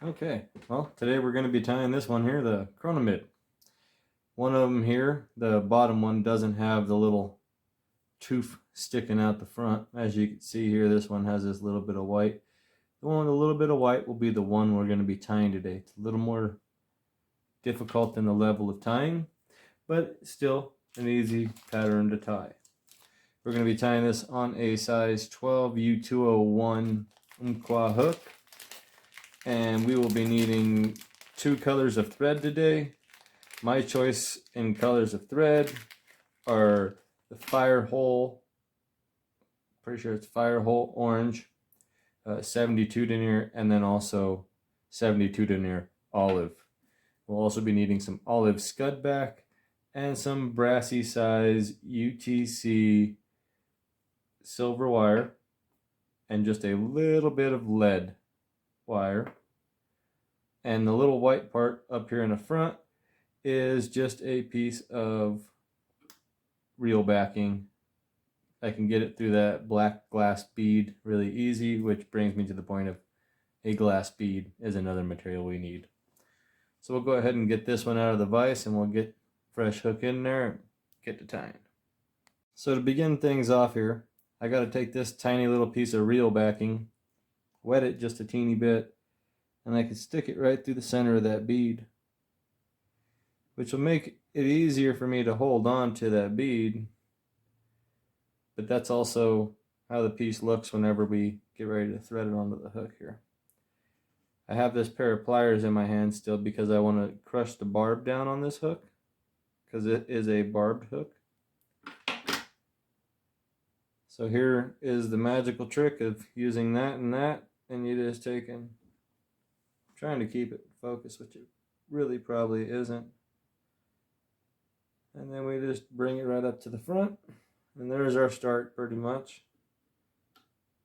Okay, well, today we're going to be tying this one here, the Chironomid. One of them here, the bottom one, doesn't have the little tooth sticking out the front. As you can see here, this one has this little bit of white. The one with a little bit of white will be the one we're going to be tying today. It's a little more difficult than the level of tying, but still an easy pattern to tie. We're going to be tying this on a size 12 U201 Umpqua hook. And we will be needing 2 colors of thread today. My choice in colors of thread are the fire hole, pretty sure it's fire hole orange, 72 denier, and then also 72 denier olive. We'll also be needing some olive scud back and some brassy size UTC silver wire and just a little bit of lead wire. And the little white part up here in the front is just a piece of reel backing. I can get it through that black glass bead really easy, which brings me to the point of a glass bead is another material we need. So we'll go ahead and get this one out of the vise and we'll get fresh hook in there and get to tying. So to begin things off here, I got to take this tiny little piece of reel backing, wet it just a teeny bit, and I can stick it right through the center of that bead, which will make it easier for me to hold on to that bead, but that's also how the piece looks whenever we get ready to thread it onto the hook here. I have this pair of pliers in my hand still because I want to crush the barb down on this hook, because it is a barbed hook. So here is the magical trick of using that, and you just taking, trying to keep it focused, which it really probably isn't. And then we just bring it right up to the front, and there's our start pretty much.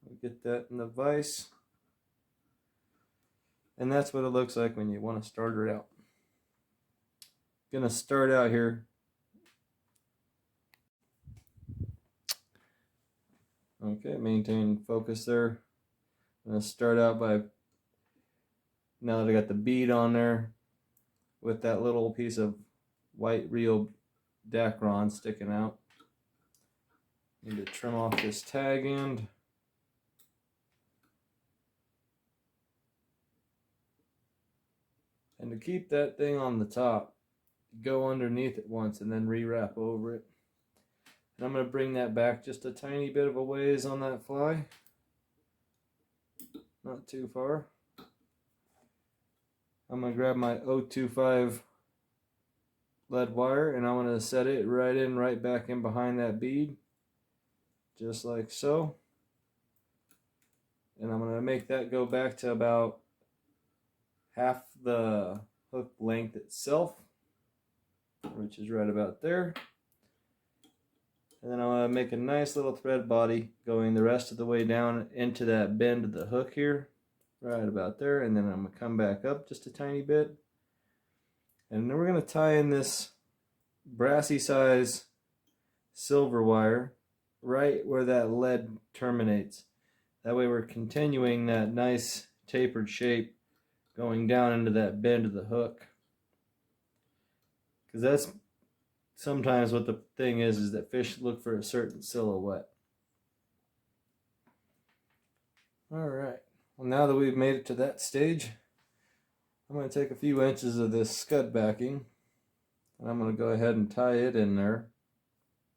We get that in the vise, and that's what it looks like when you want to start it out. Gonna start out here. Okay, maintain focus there. I'm gonna start out by, now that I got the bead on there, with that little piece of white reel Dacron sticking out. Need to trim off this tag end. And to keep that thing on the top, go underneath it once and then rewrap over it. And I'm going to bring that back just a tiny bit of a ways on that fly. Not too far. I'm going to grab my 025 lead wire and I'm going to set it right back in behind that bead. Just like so. And I'm going to make that go back to about half the hook length itself, which is right about there. And then I'm going to make a nice little thread body going the rest of the way down into that bend of the hook here, right about there. And then I'm going to come back up just a tiny bit. And then we're going to tie in this brassy size silver wire right where that lead terminates. That way we're continuing that nice tapered shape going down into that bend of the hook. Because that's sometimes what the thing is that fish look for a certain silhouette. Alright, well now that we've made it to that stage, I'm going to take a few inches of this scud backing and I'm going to go ahead and tie it in there.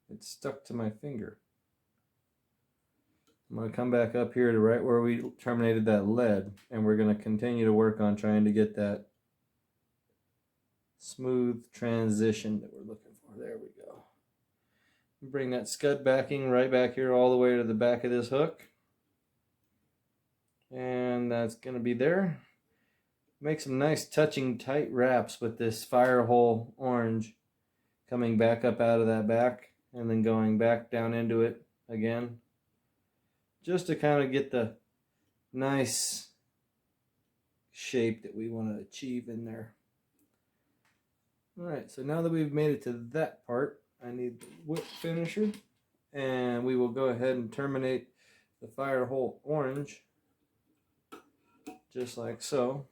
It's stuck to my finger. I'm going to come back up here to right where we terminated that lead, and we're going to continue to work on trying to get that smooth transition that we're looking for. There we go. Bring that scud backing right back here all the way to the back of this hook. And that's going to be there. Make some nice touching tight wraps with this fire hole orange coming back up out of that back and then going back down into it again. Just to kind of get the nice shape that we want to achieve in there. Alright, so now that we've made it to that part, I need the whip finisher. And we will go ahead and terminate the fire hole orange, just like so.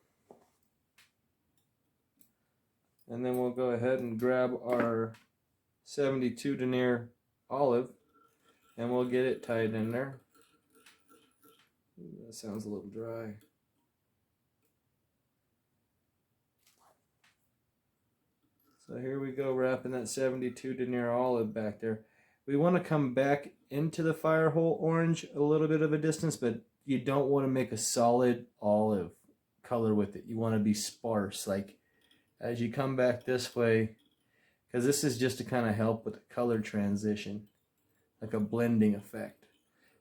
And then we'll go ahead and grab our 72 denier olive and we'll get it tied in there. That sounds a little dry. So here we go, wrapping that 72 denier olive back there. We want to come back into the fire hole orange a little bit of a distance, but you don't want to make a solid olive color with it. You want to be sparse, like as you come back this way, because this is just to kind of help with the color transition, like a blending effect.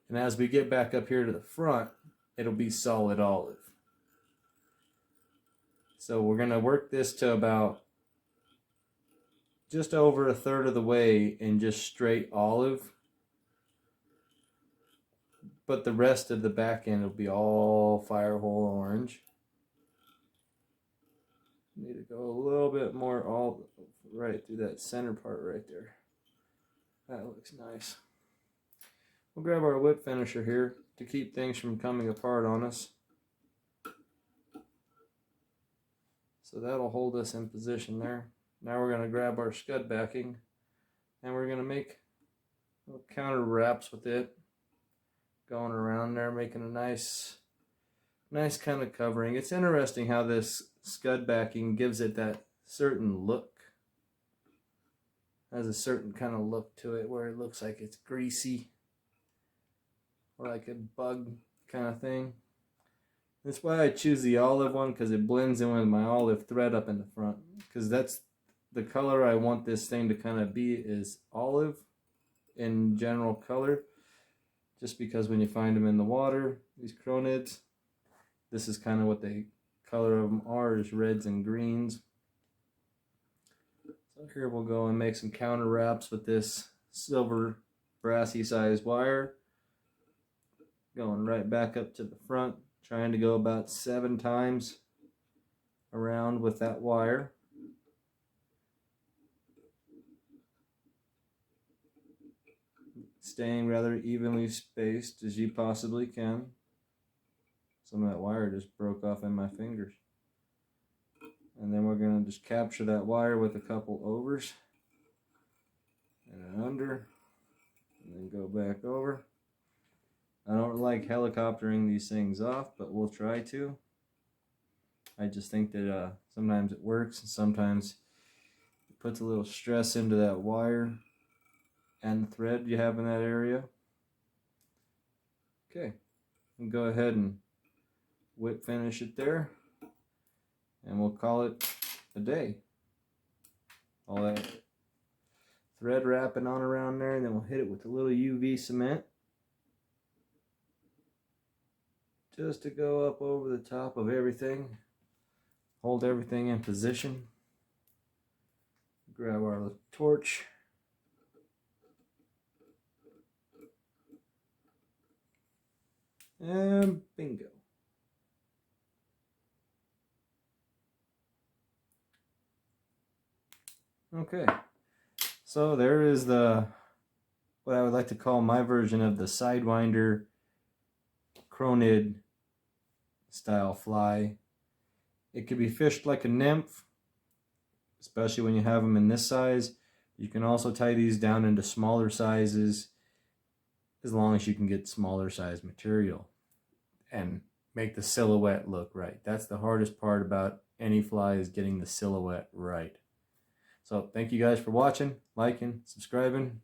And as we get back up here to the front, it'll be solid olive. So we're going to work this to about just over a third of the way in just straight olive, but the rest of the back end will be all fire hole orange. Need to go a little bit more all right through that center part right there. That looks nice. We'll grab our whip finisher here to keep things from coming apart on us. So that'll hold us in position there. Now we're going to grab our scud backing and we're going to make little counter wraps with it, going around there, making a nice kind of covering. It's interesting how this scud backing gives it that certain look. Has a certain kind of look to it where it looks like it's greasy or like a bug kind of thing. That's why I choose the olive one, because it blends in with my olive thread up in the front, because that's the color I want this thing to kind of be, is olive in general color. Just because when you find them in the water, these chironomids, this is kind of what the color of them are, is reds and greens. So here we'll go and make some counter wraps with this silver brassy sized wire. Going right back up to the front, trying to go about 7 times around with that wire. Staying rather evenly spaced as you possibly can. Some of that wire just broke off in my fingers. And then we're going to just capture that wire with a couple overs and an under, and then go back over. I don't like helicoptering these things off, but we'll try to. I just think that sometimes it works and sometimes it puts a little stress into that wire and the thread you have in that area. Okay, and go ahead and whip finish it there, and we'll call it a day. All that thread wrapping on around there, and then we'll hit it with a little UV cement just to go up over the top of everything, hold everything in position. Grab our torch. And bingo. Okay, so there is what I would like to call my version of the Sidewinder Chironomid style fly. It could be fished like a nymph, especially when you have them in this size. You can also tie these down into smaller sizes, as long as you can get smaller size material and make the silhouette look right. That's the hardest part about any fly, is getting the silhouette right. So thank you guys for watching, liking, subscribing.